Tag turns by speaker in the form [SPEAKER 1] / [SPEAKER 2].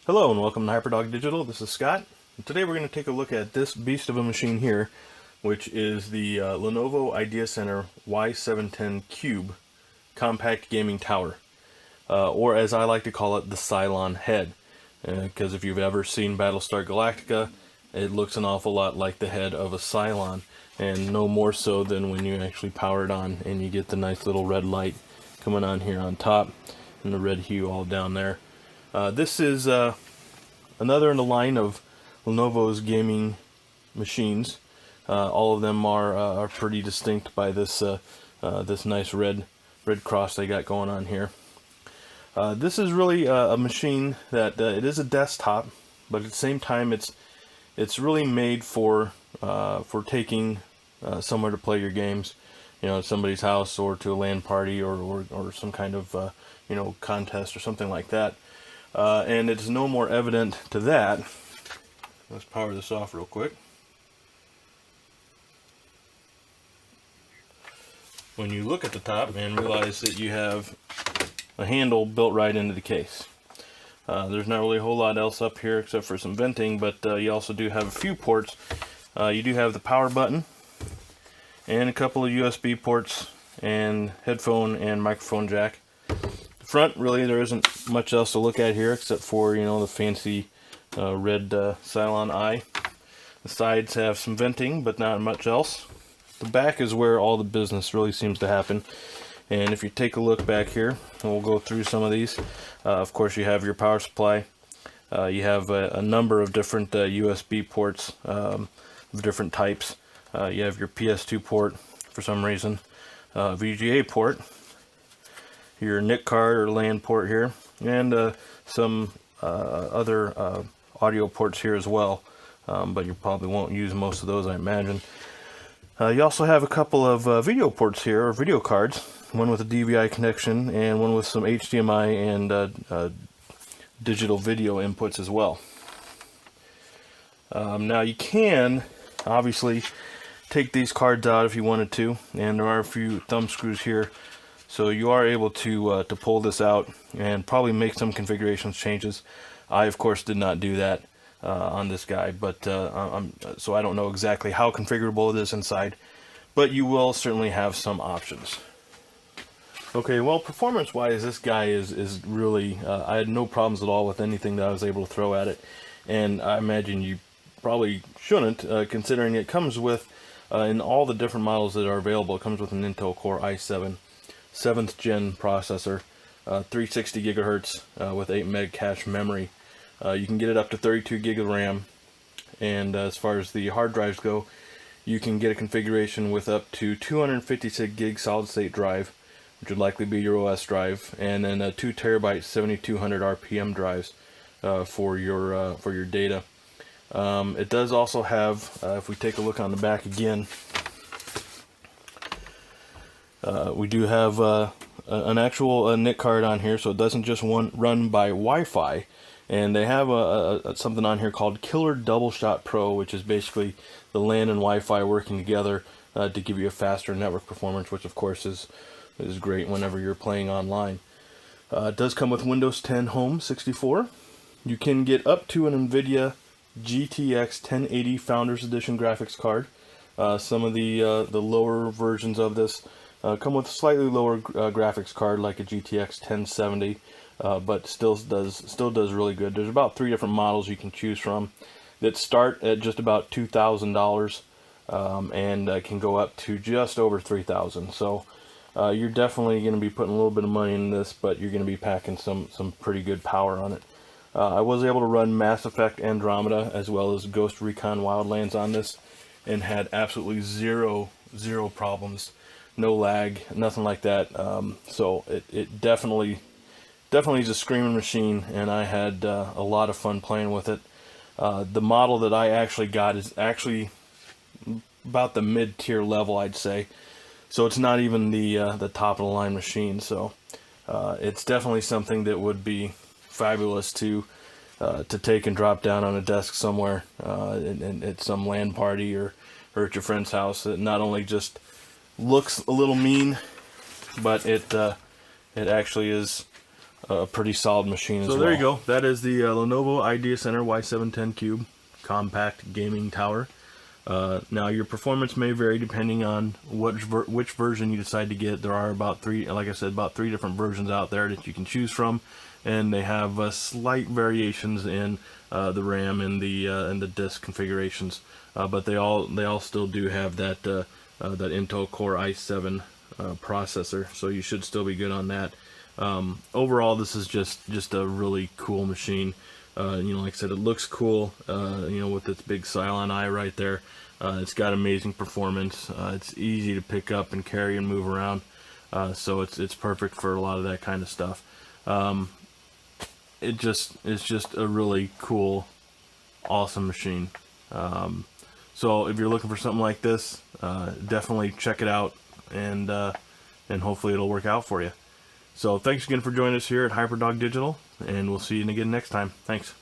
[SPEAKER 1] Hello and welcome to Hyperdog Digital. This is Scott. And today we're going to take a look at this beast of a machine here, which is the Lenovo IdeaCentre Y710 Cube Compact Gaming Tower, or as I like to call it, the Cylon head. Because if you've ever seen Battlestar Galactica, it looks an awful lot like the head of a Cylon, and no more so than when you actually power it on and you get the nice little red light coming on here on top and the red hue all down there. This is another in the line of Lenovo's gaming machines. All of them are pretty distinct by this this nice red cross they got going on here. This is really a machine that it is a desktop, but at the same time it's really made for taking somewhere to play your games, you know, at somebody's house or to a LAN party or some kind of you know, contest or something like that. And it's no more evident to that. Let's power this off real quick. When you look at the top and realize that you have a handle built right into the case. There's not really a whole lot else up here except for some venting, but you also do have a few ports. You do have the power button and a couple of USB ports and headphone and microphone jack. Front, really there isn't much else to look at here except for, you know, the fancy red Cylon eye. The sides have some venting, but not much else. The back is where all the business really seems to happen. And if you take a look back here, we'll go through some of these. Of course, you have your power supply. You have a number of different USB ports of different types. You have your PS2 port for some reason, VGA port, your NIC card or LAN port here, and some other audio ports here as well, but you probably won't use most of those, I imagine. You also have a couple of video ports here, or video cards, one with a DVI connection and one with some HDMI and digital video inputs as well. Now you can obviously take these cards out if you wanted to, and there are a few thumb screws here. So you are able to pull this out and probably make some configurations changes. I, of course, did not do that on this guy, but so I don't know exactly how configurable it is inside, but you will certainly have some options. Okay, well, performance-wise, this guy is really, I had no problems at all with anything that I was able to throw at it, and I imagine you probably shouldn't, considering it comes with, in all the different models that are available, it comes with an Intel Core i7 7th gen processor, 360 gigahertz with 8 meg cache memory. You can get it up to 32 gig of RAM, and as far as the hard drives go, you can get a configuration with up to 256 gig solid state drive, which would likely be your OS drive, and then a 2 terabyte 7200 RPM drives for your data. It does also have, if we take a look on the back again, we do have an actual NIC card on here, so it doesn't just run by Wi-Fi. And they have something on here called Killer Double Shot Pro, which is basically the LAN and Wi-Fi working together to give you a faster network performance, which of course is great whenever you're playing online. It does come with Windows 10 Home 64. You can get up to an NVIDIA GTX 1080 Founders Edition graphics card. Some of the lower versions of this come with a slightly lower graphics card, like a GTX 1070, but still does really good. There's about 3 different models you can choose from that start at just about $2,000 and can go up to just over $3,000. So you're definitely going to be putting a little bit of money in this, but you're going to be packing some pretty good power on it. I was able to run Mass Effect Andromeda as well as Ghost Recon Wildlands on this, and had absolutely zero problems. No lag, nothing like that. So it definitely is a screaming machine, and I had a lot of fun playing with it. The model that I actually got is actually about the mid-tier level, I'd say. So it's not even the top of the line machine. So it's definitely something that would be fabulous to take and drop down on a desk somewhere at some LAN party or at your friend's house. It not only just looks a little mean, but it actually is a pretty solid machine as well.
[SPEAKER 2] So there you go. That is the Lenovo IdeaCentre Y710 Cube compact gaming tower. Now your performance may vary depending on which version you decide to get. There are about three, like I said, about 3 different versions out there that you can choose from, and they have slight variations in the RAM and the disk configurations. But they all still do have that that Intel Core i7 processor, so you should still be good on that. Overall, this is just a really cool machine. You know, like I said, it looks cool, you know, with its big Cylon eye right there. It's got amazing performance. It's easy to pick up and carry and move around, so it's perfect for a lot of that kind of stuff. It's just a really cool, awesome machine. So if you're looking for something like this, definitely check it out, and hopefully it'll work out for you. So thanks again for joining us here at HyperDog Digital, and we'll see you again next time. Thanks.